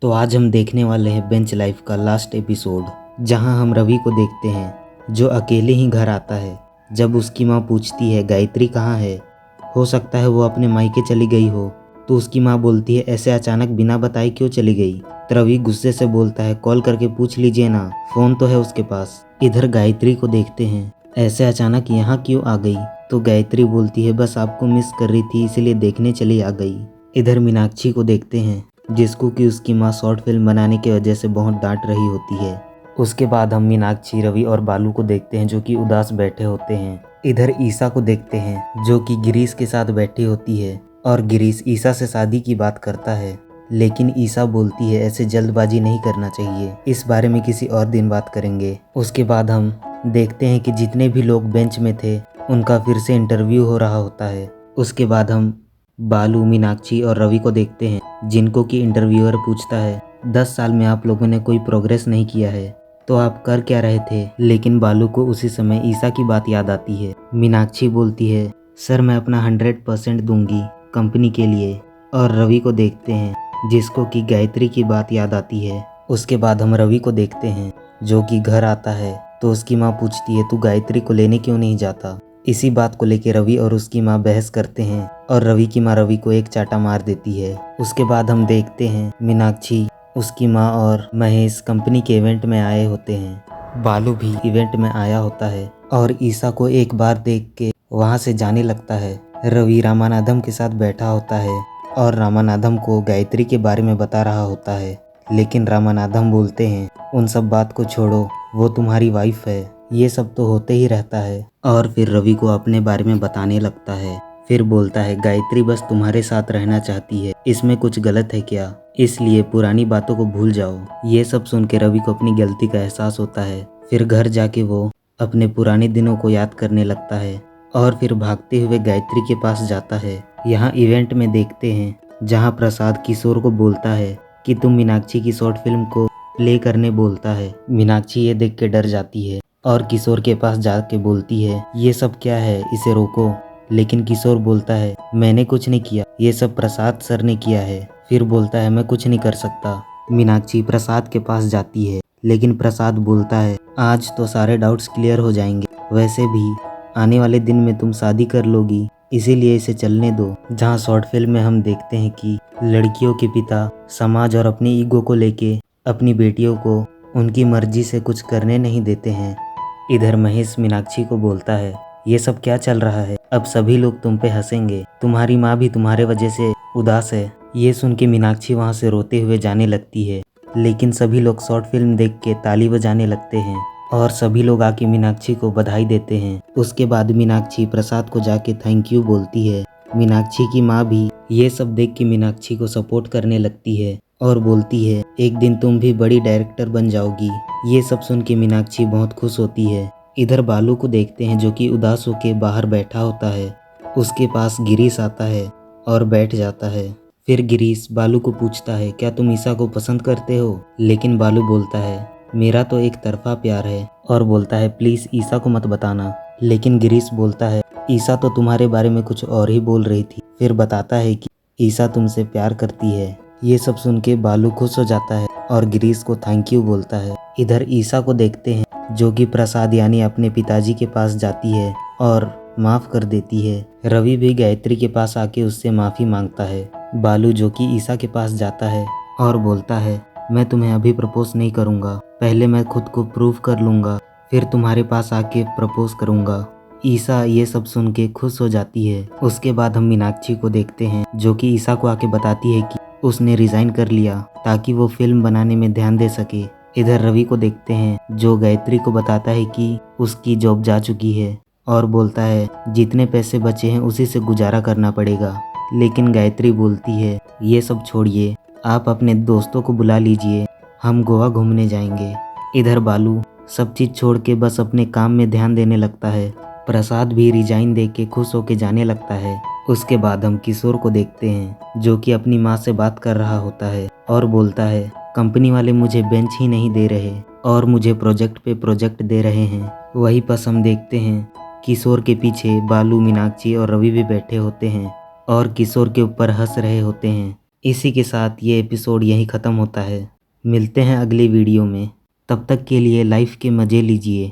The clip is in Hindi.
तो आज हम देखने वाले हैं बेंच लाइफ का लास्ट एपिसोड, जहां हम रवि को देखते हैं जो अकेले ही घर आता है। जब उसकी माँ पूछती है गायत्री कहाँ है, हो सकता है वो अपने मायके चली गई हो, तो उसकी माँ बोलती है ऐसे अचानक बिना बताए क्यों चली गई। तो रवि गुस्से से बोलता है कॉल करके पूछ लीजिए ना, फ़ोन तो है उसके पास। इधर गायत्री को देखते हैं, ऐसे अचानक यहाँ क्यों आ गई। तो गायत्री बोलती है बस आपको मिस कर रही थी इसीलिए देखने चली आ गई। इधर मीनाक्षी को देखते हैं जिसको कि उसकी माँ शॉर्ट फिल्म बनाने की वजह से बहुत डांट रही होती है। उसके बाद हम मीनाक्षी, रवि और बालू को देखते हैं जो कि उदास बैठे होते हैं। इधर ईसा को देखते हैं जो कि गिरीश के साथ बैठी होती है और गिरीश ईसा से शादी की बात करता है, लेकिन ईसा बोलती है ऐसे जल्दबाजी नहीं करना चाहिए, इस बारे में किसी और दिन बात करेंगे। उसके बाद हम देखते हैं कि जितने भी लोग बेंच में थे उनका फिर से इंटरव्यू हो रहा होता है। उसके बाद हम बालू, मीनाक्षी और रवि को देखते हैं जिनको कि इंटरव्यूअर पूछता है 10 साल में आप लोगों ने कोई प्रोग्रेस नहीं किया है तो आप कर क्या रहे थे। लेकिन बालू को उसी समय ईसा की बात याद आती है। मीनाक्षी बोलती है सर मैं अपना 100% दूंगी कंपनी के लिए। और रवि को देखते हैं जिसको कि गायत्री की बात याद आती है। उसके बाद हम रवि को देखते हैं जो कि घर आता है तो उसकी माँ पूछती है तू गायत्री को लेने क्यों नहीं जाता। इसी बात को लेकर रवि और उसकी माँ बहस करते हैं और रवि की माँ रवि को एक चाटा मार देती है। उसके बाद हम देखते हैं मीनाक्षी, उसकी माँ और महेश कंपनी के इवेंट में आए होते हैं। बालू भी इवेंट में आया होता है और ईसा को एक बार देख के वहाँ से जाने लगता है। रवि रामानाथम के साथ बैठा होता है और रामानाथम को गायत्री के बारे में बता रहा होता है, लेकिन रामानाथम बोलते हैं उन सब बात को छोड़ो, वो तुम्हारी वाइफ है, ये सब तो होते ही रहता है। और फिर रवि को अपने बारे में बताने लगता है। फिर बोलता है गायत्री बस तुम्हारे साथ रहना चाहती है, इसमें कुछ गलत है क्या, इसलिए पुरानी बातों को भूल जाओ। ये सब सुन के रवि को अपनी गलती का एहसास होता है। फिर घर जाके वो अपने पुराने दिनों को याद करने लगता है और फिर भागते हुए गायत्री के पास जाता है। यहाँ इवेंट में देखते हैं जहाँ प्रसाद किशोर को बोलता है कि तुम मीनाक्षी की शॉर्ट फिल्म को प्ले करने बोलता है। मीनाक्षी ये देख के डर जाती है और किशोर के पास जाके बोलती है ये सब क्या है, इसे रोको। लेकिन किशोर बोलता है मैंने कुछ नहीं किया, ये सब प्रसाद सर ने किया है। फिर बोलता है मैं कुछ नहीं कर सकता। मीनाक्षी प्रसाद के पास जाती है लेकिन प्रसाद बोलता है आज तो सारे डाउट्स क्लियर हो जाएंगे, वैसे भी आने वाले दिन में तुम शादी कर लोगी, इसीलिए इसे चलने दो। जहाँ शॉर्ट फिल्म में हम देखते हैं कि लड़कियों के पिता समाज और अपनी ईगो को लेके अपनी बेटियों को उनकी मर्जी से कुछ करने नहीं देते हैं। इधर महेश मीनाक्षी को बोलता है ये सब क्या चल रहा है, अब सभी लोग तुम पे हंसेंगे, तुम्हारी माँ भी तुम्हारे वजह से उदास है। ये सुन के मीनाक्षी वहाँ से रोते हुए जाने लगती है, लेकिन सभी लोग शॉर्ट फिल्म देख के ताली बजाने लगते हैं और सभी लोग आके मीनाक्षी को बधाई देते हैं। उसके बाद मीनाक्षी प्रसाद को जाके थैंक यू बोलती है। मीनाक्षी की माँ भी ये सब देख के मीनाक्षी को सपोर्ट करने लगती है और बोलती है एक दिन तुम भी बड़ी डायरेक्टर बन जाओगी। ये सब सुन के मीनाक्षी बहुत खुश होती है। इधर बालू को देखते हैं जो कि उदास होके बाहर बैठा होता है। उसके पास गिरीश आता है और बैठ जाता है। फिर गिरीश बालू को पूछता है क्या तुम ईसा को पसंद करते हो, लेकिन बालू बोलता है मेरा तो एक तरफा प्यार है और बोलता है प्लीज ईसा को मत बताना। लेकिन गिरीश बोलता है ईसा तो तुम्हारे बारे में कुछ और ही बोल रही थी। फिर बताता है कि ईसा तुमसे प्यार करती है। ये सब सुन के बालू खुश हो जाता है और गिरीश को थैंक यू बोलता है। इधर ईसा को देखते हैं जो कि प्रसाद यानी अपने पिताजी के पास जाती है और माफ़ कर देती है। रवि भी गायत्री के पास आके उससे माफ़ी मांगता है। बालू जो कि ईसा के पास जाता है और बोलता है मैं तुम्हें अभी प्रपोज नहीं करूँगा, पहले मैं खुद को प्रूव कर लूँगा, फिर तुम्हारे पास आके प्रपोज करूँगा। ईसा ये सब सुन के खुश हो जाती है। उसके बाद हम मीनाक्षी को देखते हैं जो कि ईसा को आके बताती है कि उसने रिज़ाइन कर लिया ताकि वो फिल्म बनाने में ध्यान दे सके। इधर रवि को देखते हैं जो गायत्री को बताता है कि उसकी जॉब जा चुकी है और बोलता है जितने पैसे बचे हैं उसी से गुजारा करना पड़ेगा। लेकिन गायत्री बोलती है ये सब छोड़िए, आप अपने दोस्तों को बुला लीजिए, हम गोवा घूमने जाएंगे। इधर बालू सब चीज़ छोड़ के बस अपने काम में ध्यान देने लगता है। प्रसाद भी रिजाइन दे के खुश होके जाने लगता है। उसके बाद हम किशोर को देखते हैं जो कि अपनी माँ से बात कर रहा होता है और बोलता है कंपनी वाले मुझे बेंच ही नहीं दे रहे और मुझे प्रोजेक्ट पे प्रोजेक्ट दे रहे हैं। वहीं पर हम देखते हैं किशोर के पीछे बालू, मीनाक्षी और रवि भी बैठे होते हैं और किशोर के ऊपर हंस रहे होते हैं। इसी के साथ ये एपिसोड यहीं ख़त्म होता है। मिलते हैं अगली वीडियो में, तब तक के लिए लाइफ के मज़े लीजिए।